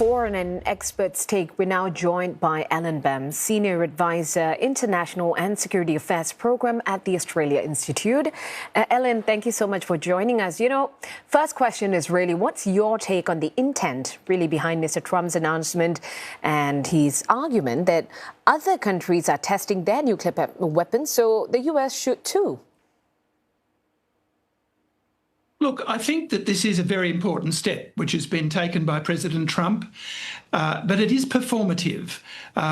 foreign and experts' take, we're now joined by Allan Behm, Senior Advisor, International and Security Affairs Program at the Australia Institute. Allan, thank you so much for joining us. First question is really, what's your take on the intent really behind Mr. Trump's announcement and his argument that other countries are testing their nuclear weapons, so the US should too? Look, I think that this is a very important step which has been taken by President Trump, but it is performative.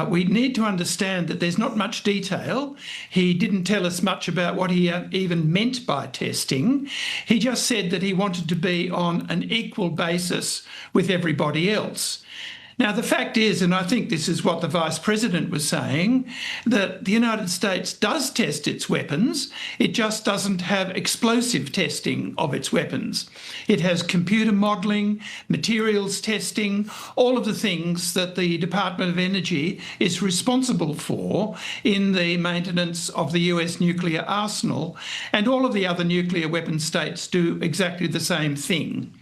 We need to understand that there's not much detail. He didn't tell us much about what he even meant by testing. He just said that he wanted to be on an equal basis with everybody else. Now, the fact is, and I think this is what the Vice President was saying, that the United States does test its weapons. It just doesn't have explosive testing of its weapons. It has computer modelling, materials testing, all of the things that the Department of Energy is responsible for in the maintenance of the US nuclear arsenal, and all of the other nuclear weapon states do exactly the same thing.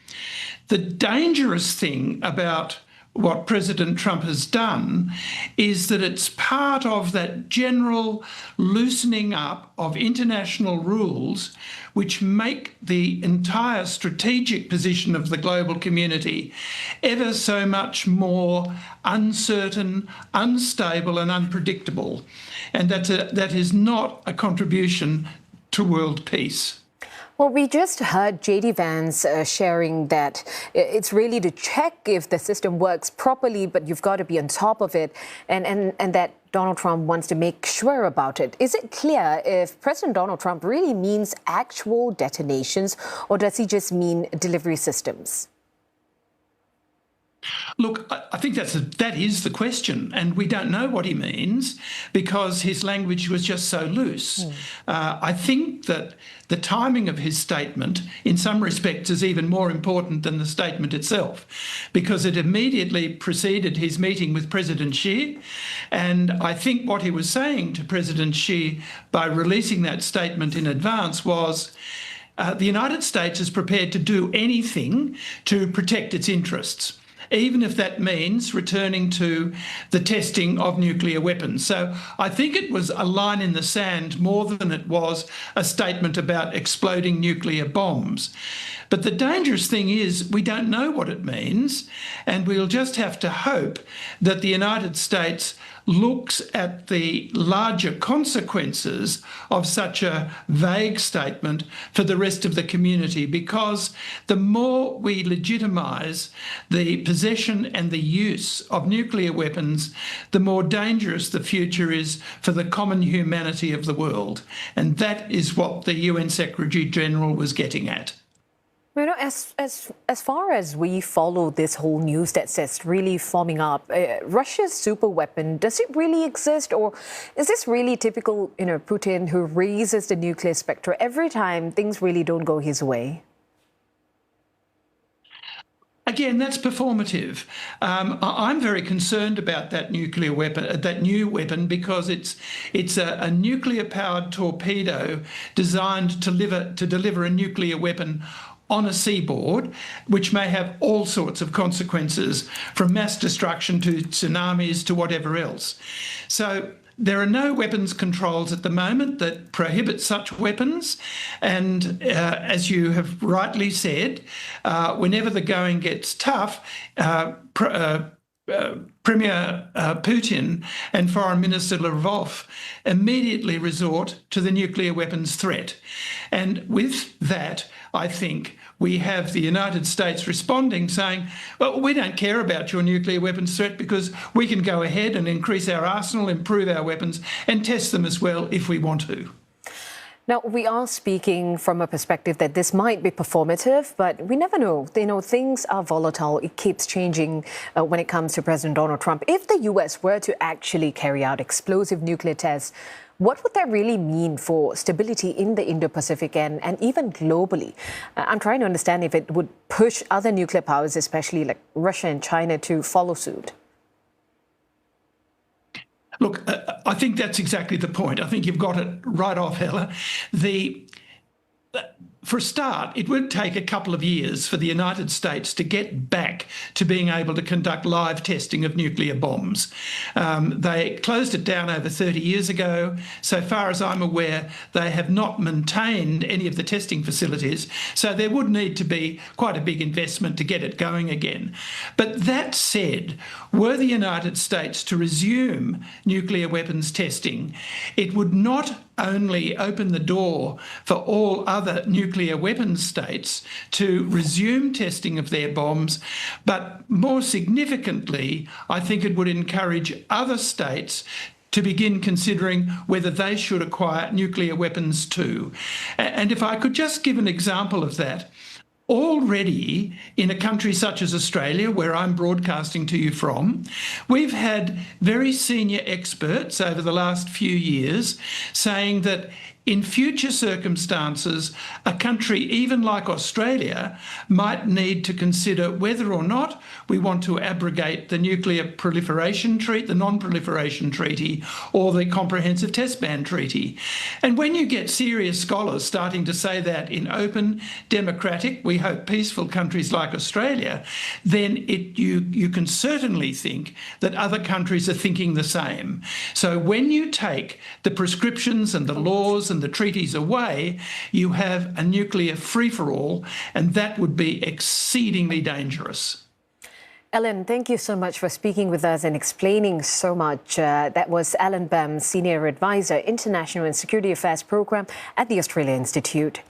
The dangerous thing about what President Trump has done is that it's part of that general loosening up of international rules which make the entire strategic position of the global community ever so much more uncertain, unstable and unpredictable. And that is not a contribution to world peace. Well, we just heard J.D. Vance sharing that it's really to check if the system works properly, but you've got to be on top of it, and that Donald Trump wants to make sure about it. Is it clear if President Donald Trump really means actual detonations, or does he just mean delivery systems? Look, I think that is the question, and we don't know what he means because his language was just so loose. I think that the timing of his statement, in some respects, is even more important than the statement itself, because it immediately preceded his meeting with President Xi, and I think what he was saying to President Xi by releasing that statement in advance was the United States is prepared to do anything to protect its interests, even if that means returning to the testing of nuclear weapons. So I think it was a line in the sand more than it was a statement about exploding nuclear bombs. But the dangerous thing is we don't know what it means, and we'll just have to hope that the United States looks at the larger consequences of such a vague statement for the rest of the community, because the more we legitimise the possession and the use of nuclear weapons, the more dangerous the future is for the common humanity of the world. And that is what the UN Secretary-General was getting at. As far as we follow this whole news that's really forming up, Russia's super weapon, does it really exist, or is this really typical, Putin, who raises the nuclear specter every time things really don't go his way? Again, that's performative. I'm very concerned about that nuclear weapon, that new weapon, because it's a nuclear-powered torpedo designed to deliver a nuclear weapon on a seaboard, which may have all sorts of consequences, from mass destruction to tsunamis to whatever else. So there are no weapons controls at the moment that prohibit such weapons. And as you have rightly said, whenever the going gets tough, Premier Putin and Foreign Minister Lavrov immediately resort to the nuclear weapons threat. And with that, I think we have the United States responding, saying, well, we don't care about your nuclear weapons threat because we can go ahead and increase our arsenal, improve our weapons and test them as well if we want to. Now, we are speaking from a perspective that this might be performative, but we never know. Things are volatile. It keeps changing when it comes to President Donald Trump. If the US were to actually carry out explosive nuclear tests, what would that really mean for stability in the Indo-Pacific and even globally? I'm trying to understand if it would push other nuclear powers, especially like Russia and China, to follow suit. Look, I think that's exactly the point. I think you've got it right off, Hella. for a start, it would take a couple of years for the United States to get back to being able to conduct live testing of nuclear bombs. They closed it down over 30 years ago. So far as I'm aware, they have not maintained any of the testing facilities. So there would need to be quite a big investment to get it going again. But that said, were the United States to resume nuclear weapons testing, it would not only open the door for all other nuclear weapons states to resume testing of their bombs, but more significantly, I think it would encourage other states to begin considering whether they should acquire nuclear weapons too. And if I could just give an example of that, already in a country such as Australia, where I'm broadcasting to you from, we've had very senior experts over the last few years saying that in future circumstances, a country even like Australia might need to consider whether or not we want to abrogate the Nuclear Proliferation Treaty, the Non-Proliferation Treaty, or the Comprehensive Test Ban Treaty. And when you get serious scholars starting to say that in open, democratic, we hope peaceful countries like Australia, then you can certainly think that other countries are thinking the same. So when you take the prescriptions and the laws and the treaties away, you have a nuclear free-for-all, and that would be exceedingly dangerous. Allan, thank you so much for speaking with us and explaining so much. That was Allan Behm, Senior Advisor, International and Security Affairs Programme at the Australia Institute.